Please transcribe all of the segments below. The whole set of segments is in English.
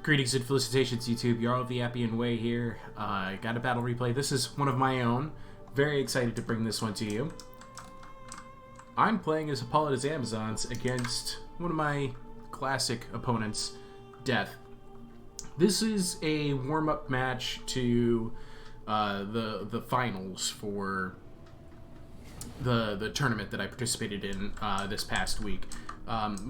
Greetings and felicitations, YouTube. Jarl of the Appian Way here. Got a battle replay. This is one of my own. Very excited to bring this one to you. I'm playing as Hippolyta's Amazons against one of my classic opponents, Death. This is a warm-up match to the finals for the tournament that I participated in this past week.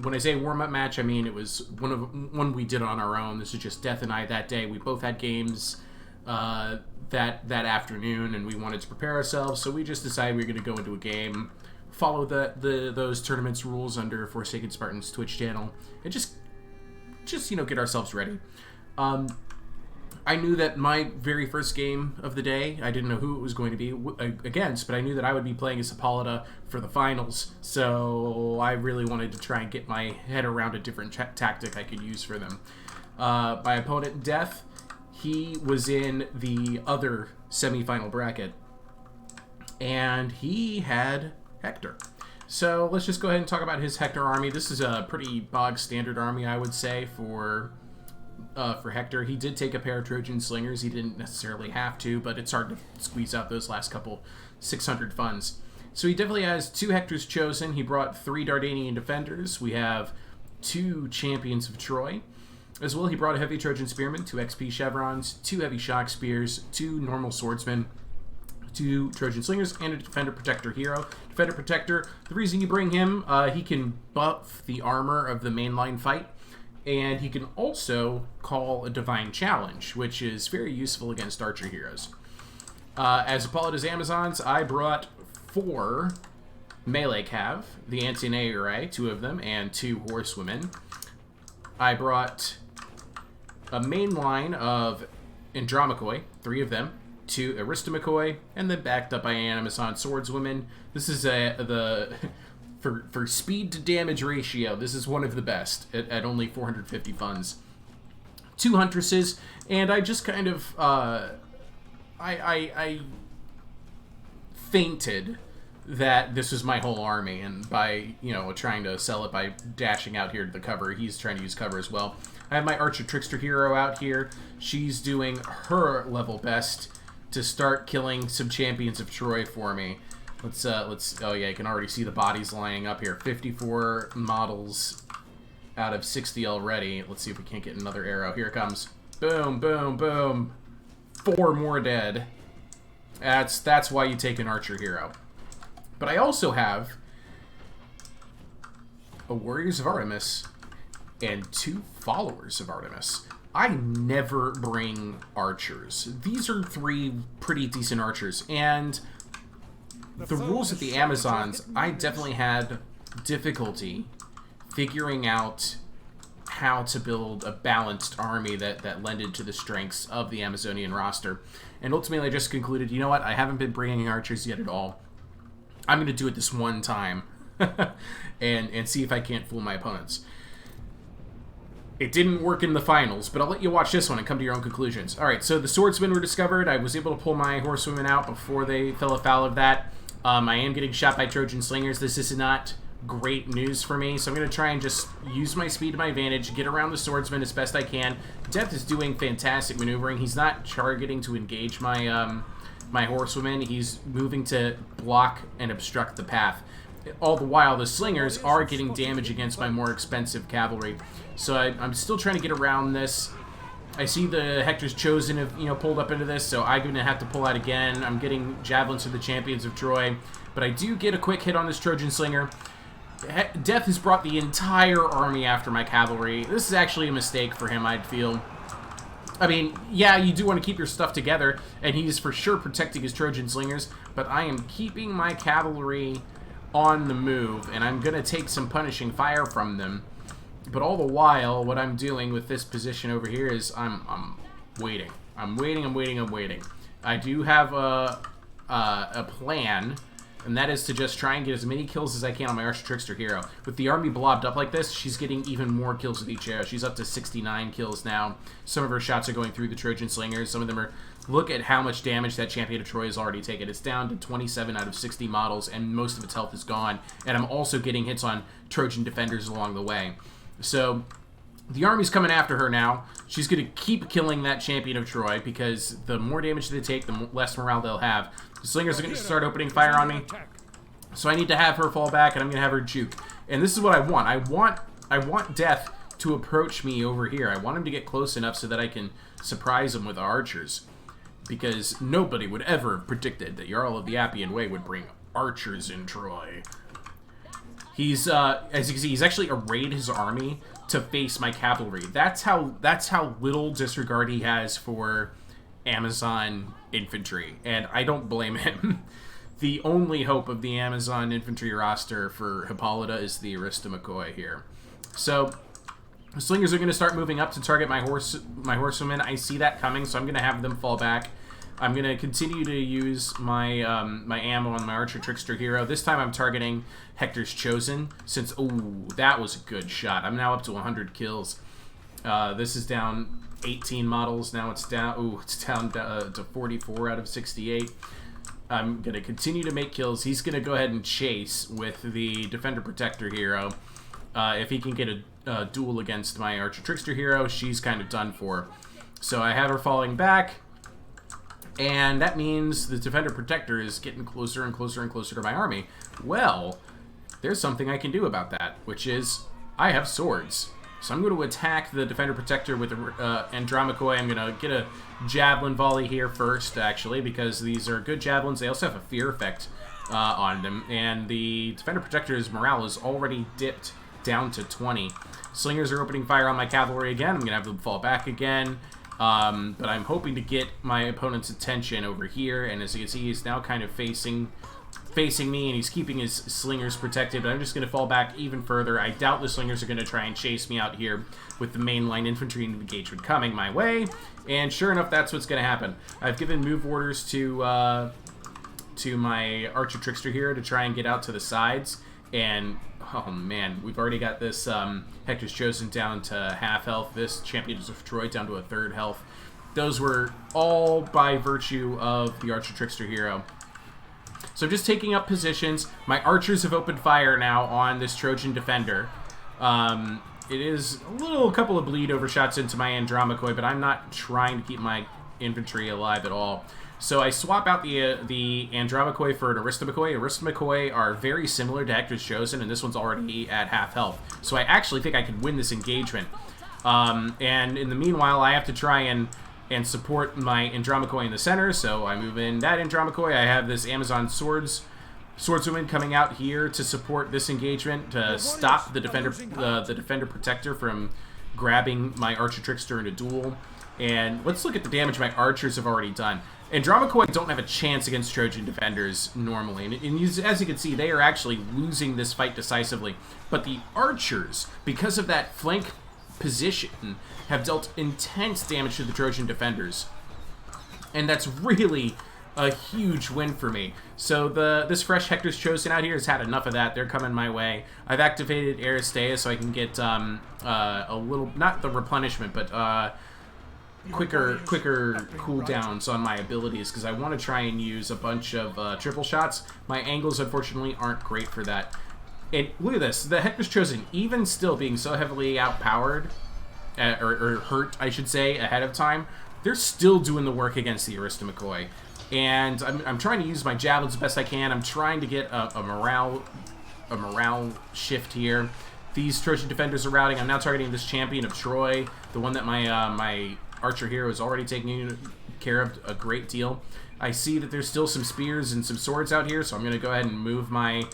When I say warm-up match, I mean it was one we did on our own. This is just Death and I that day. We both had games that afternoon, and we wanted to prepare ourselves, so we just decided we were going to go into a game, follow those tournaments rules under Forsaken Spartan's Twitch channel, and just get ourselves ready. I knew that my very first game of the day, I didn't know who it was going to be against, but I knew that I would be playing as Hippolyta for the finals, so I really wanted to try and get my head around a different tactic I could use for them. My opponent, Death, he was in the other semi-final bracket, and he had Hector. So let's just go ahead and talk about his Hector army. This is a pretty bog standard army, I would say, for Hector. He did take a pair of Trojan Slingers. He didn't necessarily have to, but it's hard to squeeze out those last couple 600 funds. So he definitely has 2 Hectors chosen. He brought 3 Dardanian Defenders. We have 2 Champions of Troy. As well, he brought a Heavy Trojan Spearman, 2 XP Chevrons, 2 Heavy Shock Spears, 2 Normal Swordsmen, 2 Trojan Slingers, and a Defender Protector hero. Defender Protector, the reason you bring him, he can buff the armor of the mainline fight. And he can also call a Divine Challenge, which is very useful against archer heroes. As Hippolyta's Amazons, I brought 4 melee cav, the Antineae, 2 of them, and 2 horsewomen. I brought a main line of Andromachoi, 3 of them, 2 Aristomachoi, and then backed up by an Amazon swordswomen. This is For speed to damage ratio, this is one of the best at only 450 funds. 2 Huntresses, and I just kind of I fainted that this was my whole army, and by trying to sell it by dashing out here to the cover, he's trying to use cover as well. I have my Archer Trickster hero out here. She's doing her level best to start killing some champions of Troy for me. Let's oh yeah, you can already see the bodies lining up here. 54 models out of 60 already. Let's see if we can't get another arrow. Here it comes. Boom, boom, boom. 4 more dead. That's why you take an archer hero. But I also have a Warriors of Artemis and 2 Followers of Artemis. I never bring archers. These are 3 pretty decent archers, and the rules of the Amazons, I definitely had difficulty figuring out how to build a balanced army that lended to the strengths of the Amazonian roster. And ultimately, I just concluded, you know what? I haven't been bringing archers yet at all. I'm going to do it this one time and see if I can't fool my opponents. It didn't work in the finals, but I'll let you watch this one and come to your own conclusions. Alright, so the swordsmen were discovered. I was able to pull my horsewomen out before they fell afoul of that. I am getting shot by Trojan Slingers. This is not great news for me, so I'm going to try and just use my speed to my advantage, get around the swordsman as best I can. Death is doing fantastic maneuvering. He's not targeting to engage my my horsewomen. He's moving to block and obstruct the path. All the while, the slingers are getting damage against my more expensive cavalry. So I'm still trying to get around this. I see the Hector's Chosen have pulled up into this, so I'm going to have to pull out again. I'm getting javelins to the champions of Troy, but I do get a quick hit on this Trojan Slinger. Death has brought the entire army after my cavalry. This is actually a mistake for him, I'd feel. I mean, yeah, you do want to keep your stuff together, and he's for sure protecting his Trojan Slingers, but I am keeping my cavalry on the move, and I'm going to take some punishing fire from them. But all the while, what I'm doing with this position over here is I'm waiting. I'm waiting. I do have a plan, and that is to just try and get as many kills as I can on my Archer Trickster hero. With the army blobbed up like this, she's getting even more kills with each arrow. She's up to 69 kills now. Some of her shots are going through the Trojan Slingers. Some of them are... Look at how much damage that Champion of Troy has already taken. It's down to 27 out of 60 models, and most of its health is gone. And I'm also getting hits on Trojan Defenders along the way. So The army's coming after her now. She's going to keep killing that champion of Troy, because the more damage they take, the less morale they'll have. The slingers are going to start opening fire on me. So I need to have her fall back, and I'm going to have her juke. And this is what I want. I want Death to approach me over here. I want him to get close enough so that I can surprise him with archers. Because nobody would ever have predicted that Jarl of the Appian Way would bring archers in Troy. He's, as you can see, he's actually arrayed his army to face my cavalry. That's how little disregard he has for Amazon infantry, and I don't blame him. The only hope of the Amazon infantry roster for Hippolyta is the Arista McCoy here. So the slingers are going to start moving up to target my horsewomen. I see that coming, so I'm going to have them fall back. I'm going to continue to use my my ammo on my Archer Trickster hero. This time I'm targeting Hector's Chosen, since, ooh, that was a good shot. I'm now up to 100 kills. This is down 18 models. Now it's down, ooh, it's down to 44 out of 68. I'm going to continue to make kills. He's going to go ahead and chase with the Defender Protector hero. If he can get a duel against my Archer Trickster hero, she's kind of done for. So I have her falling back. And that means the Defender Protector is getting closer and closer and closer to my army. Well, there's something I can do about that, which is I have swords. So I'm going to attack the Defender Protector with Andromachoe. I'm going to get a Javelin volley here first, actually, because these are good Javelins. They also have a fear effect on them. And the Defender Protector's morale is already dipped down to 20. Slingers are opening fire on my cavalry again. I'm going to have them fall back again. But I'm hoping to get my opponent's attention over here, and as you can see, he's now kind of facing me, and he's keeping his slingers protected, but I'm just going to fall back even further. I doubt the slingers are going to try and chase me out here with the mainline infantry engagement coming my way, and sure enough, that's what's going to happen. I've given move orders to my Archer Trickster here to try and get out to the sides, and oh man, we've already got this Hector's Chosen down to half health, this Champions of Troy down to a third health. Those were all by virtue of the Archer Trickster hero. So I'm just taking up positions. My archers have opened fire now on this Trojan defender. It is a couple of bleed over shots into my Andromachoe, but I'm not trying to keep my infantry alive at all. So I swap out the Andromachoe for an Aristomachoe. Aristomachoe are very similar to Hector's Chosen, and this one's already at half health. So I actually think I could win this engagement. And in the meanwhile, I have to try and support my Andromachoe in the center. So I move in that Andromachoe. I have this Amazon Swordswoman coming out here to support this engagement to stop the Defender Protector from grabbing my Archer Trickster in a duel. And let's look at the damage my archers have already done. Andromachoe don't have a chance against Trojan defenders normally, and as you can see, they are actually losing this fight decisively. But the archers, because of that flank position, have dealt intense damage to the Trojan defenders, and that's really a huge win for me. So this fresh Hector's Chosen out here has had enough of that. They're coming my way. I've activated Aristea so I can get a little, not the replenishment, but quicker cooldowns on my abilities, because I want to try and use a bunch of triple shots. My angles, unfortunately, aren't great for that. And look at this. The Hector's Chosen, even still being so heavily outpowered, or hurt, I should say, ahead of time, they're still doing the work against the Aristomachoe. And I'm trying to use my javelins the best I can. I'm trying to get a morale shift here. These Trojan defenders are routing. I'm now targeting this champion of Troy, the one that my Archer hero is already taking care of a great deal. I see that there's still some spears and some swords out here, so I'm going to go ahead and move my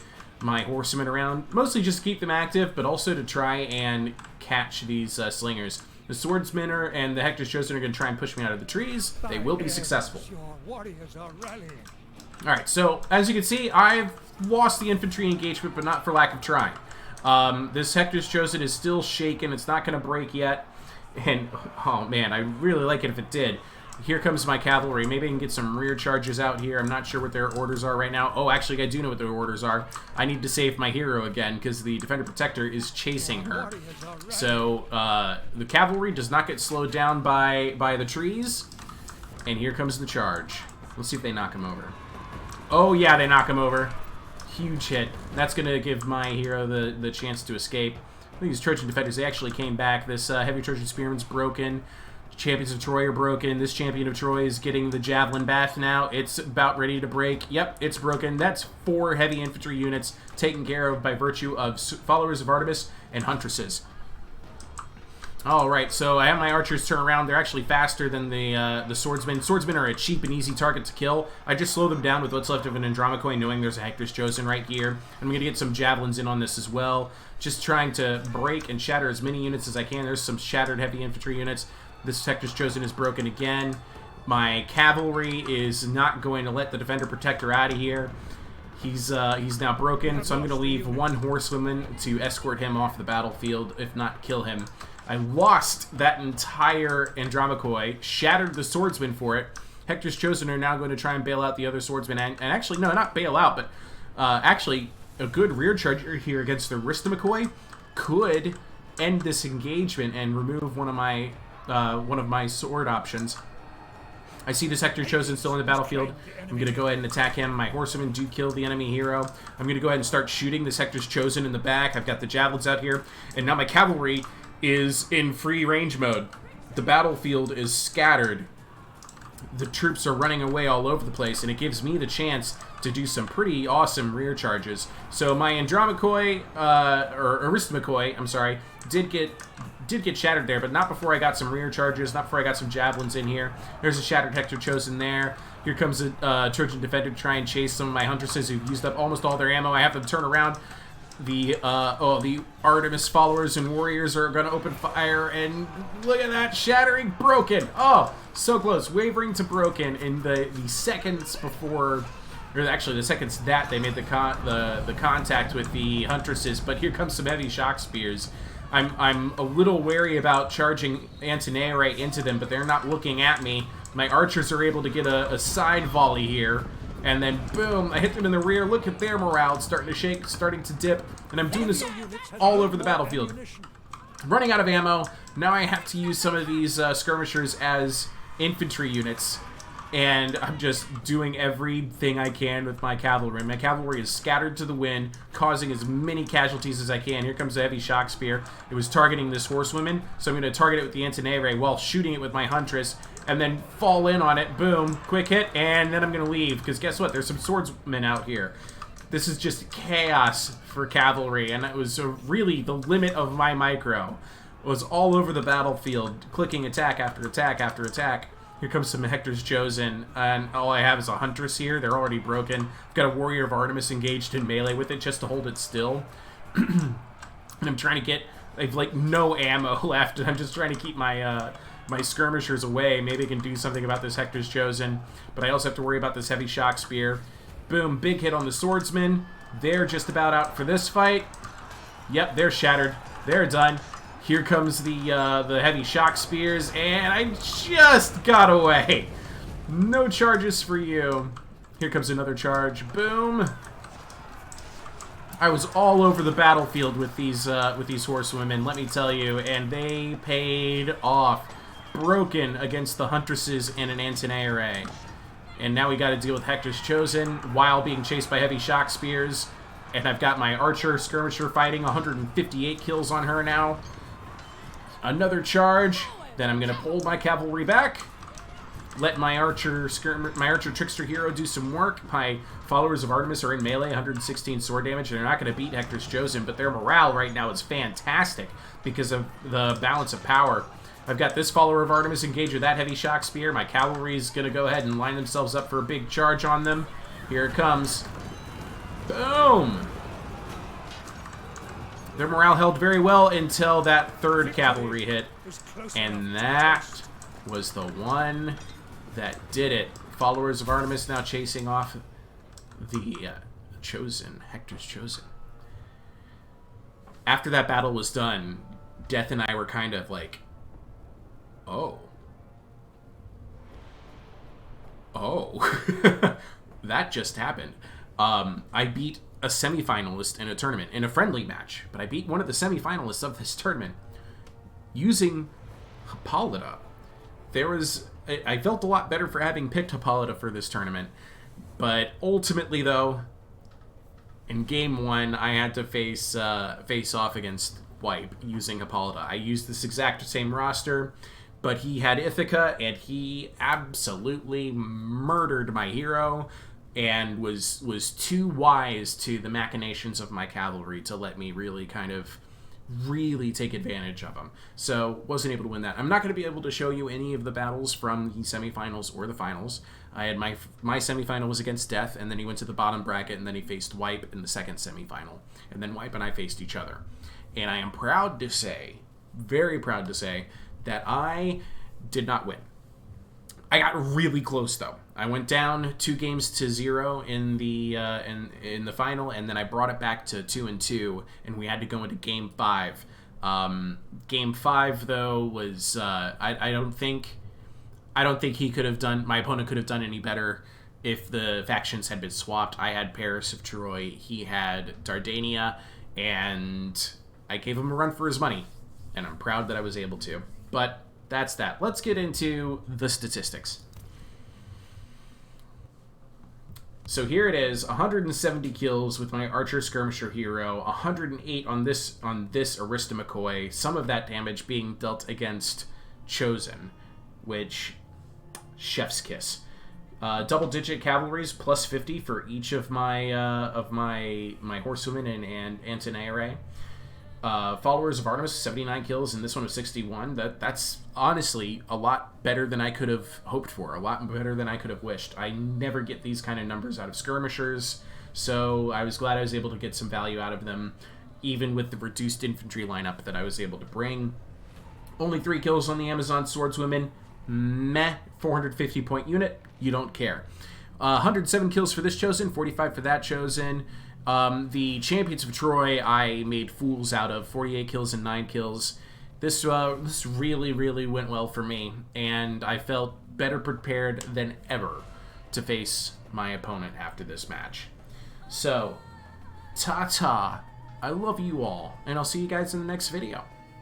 horsemen around, mostly just to keep them active, but also to try and catch these slingers. The swordsmen and the Hector's Chosen are going to try and push me out of the trees. They will be successful. Alright, so as you can see, I've lost the infantry engagement, but not for lack of trying. This Hector's Chosen is still shaken. It's not going to break yet. And, oh man, I really like it if it did. Here comes my cavalry. Maybe I can get some rear charges out here. I'm not sure what their orders are right now. Oh, actually, I do know what their orders are. I need to save my hero again, because the Defender Protector is chasing her. So, the cavalry does not get slowed down by the trees. And here comes the charge. Let's see if they knock him over. Oh, yeah, they knock him over. Huge hit. That's going to give my hero the chance to escape. These Trojan defenders, they actually came back. This heavy Trojan spearman's broken. Champions of Troy are broken. This champion of Troy is getting the javelin bath now. It's about ready to break. Yep, it's broken. That's 4 heavy infantry units taken care of by virtue of followers of Artemis and huntresses. Alright, so I have my archers turn around. They're actually faster than the swordsmen. Swordsmen are a cheap and easy target to kill. I just slow them down with what's left of an Andromache, knowing there's a Hector's Chosen right here. I'm going to get some javelins in on this as well. Just trying to break and shatter as many units as I can. There's some shattered heavy infantry units. This Hector's Chosen is broken again. My cavalry is not going to let the Defender Protector out of here. He's now broken, so I'm going to leave 1 horsewoman to escort him off the battlefield, if not kill him. I lost that entire Andromache, shattered the swordsman for it. Hector's Chosen are now going to try and bail out the other swordsman, and actually, no, not bail out, but actually, a good rear charger here against the Aristomache could end this engagement and remove one of my sword options. I see this Hector Chosen still in the battlefield. I'm going to go ahead and attack him. My horsemen do kill the enemy hero. I'm going to go ahead and start shooting this Hector's Chosen in the back. I've got the javelins out here. And now my cavalry is in free range mode. The battlefield is scattered. The troops are running away all over the place, and it gives me the chance to do some pretty awesome rear charges. So my Andromache, or Aristomache, I'm sorry, did get shattered there, but not before I got some rear charges, not before I got some javelins in here. There's a shattered Hector Chosen there. Here comes a Trojan defender to try and chase some of my huntresses who've used up almost all their ammo. I have them turn around. The Artemis followers and warriors are going to open fire, and look at that, shattering, broken. Oh, so close, wavering to broken in the seconds before, or actually the seconds that they made the contact with the huntresses. But here comes some heavy shock spears. I'm a little wary about charging Antonae right into them, but they're not looking at me. My archers are able to get a side volley here. And then, boom, I hit them in the rear. Look at their morale. It's starting to shake, starting to dip. And I'm doing this all over the battlefield. I'm running out of ammo. Now I have to use some of these skirmishers as infantry units. And I'm just doing everything I can with my cavalry. My cavalry is scattered to the wind, causing as many casualties as I can. Here comes a heavy shock spear. It was targeting this horsewoman, so I'm going to target it with the Antonae ray while shooting it with my huntress, and then fall in on it. Boom, quick hit, and then I'm going to leave, because guess what? There's some swordsmen out here. This is just chaos for cavalry, and it was really the limit of my micro. It was all over the battlefield, clicking attack after attack after attack. Here comes some Hector's Chosen, and all I have is a Huntress here. They're already broken. I've got a Warrior of Artemis engaged in melee with it just to hold it still. And I'm trying to get, I've like no ammo left, and I'm just trying to keep my my skirmishers away. Maybe I can do something about this Hector's Chosen, but I also have to worry about this heavy shock spear. Boom, big hit on the swordsman. They're just about out for this fight. Yep, they're shattered. They're done. Here comes the heavy shock spears, and I just got away. No charges for you. Here comes another charge. Boom. I was all over the battlefield with these horsewomen, let me tell you, and they paid off. Broken against the huntresses and an Antonae array. And now we got to deal with Hector's Chosen while being chased by heavy shock spears. And I've got my archer skirmisher fighting, 158 kills on her now. Another charge, then I'm going to pull my cavalry back, let my archer trickster hero do some work. My followers of Artemis are in melee, 116 sword damage. They're not going to beat Hector's Chosen, but their morale right now is fantastic because of the balance of power. I've got this follower of Artemis engaged with that heavy shock spear. My cavalry is going to go ahead and line themselves up for a big charge on them. Here it comes. Boom! Their morale held very well until that third cavalry hit. And that was the one that did it. Followers of Artemis now chasing off the Chosen, Hector's Chosen. After that battle was done, Death and I were kind of like, oh. Oh. That just happened. I beat a semifinalist in a tournament, in a friendly match, but I beat one of the semifinalists of this tournament using Hippolyta. I felt a lot better for having picked Hippolyta for this tournament, but ultimately though, in game one, I had to face off against wipe using Hippolyta. I used this exact same roster, but he had Ithaca, and he absolutely murdered my hero and was too wise to the machinations of my cavalry to let me really take advantage of him. So wasn't able to win that. I'm not going to be able to show you any of the battles from the semifinals or the finals. I had my semifinal was against Death, and then he went to the bottom bracket, and then he faced Wipe in the second semifinal, and then Wipe and I faced each other. And I am proud to say, very proud to say, that I did not win. I got really close though. I went down 2-0 in the in the final, and then I brought it back to 2-2, and we had to go into Game 5. Game 5 though was I don't think he could have done. My opponent could have done any better if the factions had been swapped. I had Paris of Troy, he had Dardania, and I gave him a run for his money, and I'm proud that I was able to. But that's that. Let's get into the statistics. So here it is, 170 kills with my Archer Skirmisher hero, 108 on this Arista McCoy, some of that damage being dealt against Chosen, which, chef's kiss. Double-digit cavalries, plus 50 for each of my horsewomen and Antinare. Followers of Artemis, 79 kills, and this one was 61. That's honestly a lot better than I could have hoped for, a lot better than I could have wished. I never get these kind of numbers out of skirmishers, so I was glad I was able to get some value out of them, even with the reduced infantry lineup that I was able to bring. Only 3 kills on the Amazon swordswomen. Meh, 450 point unit, you don't care. 107 kills for this Chosen, 45 for that Chosen. The Champions of Troy, I made fools out of, 48 kills and 9 kills. This really, really went well for me, and I felt better prepared than ever to face my opponent after this match. So, ta-ta. I love you all, and I'll see you guys in the next video.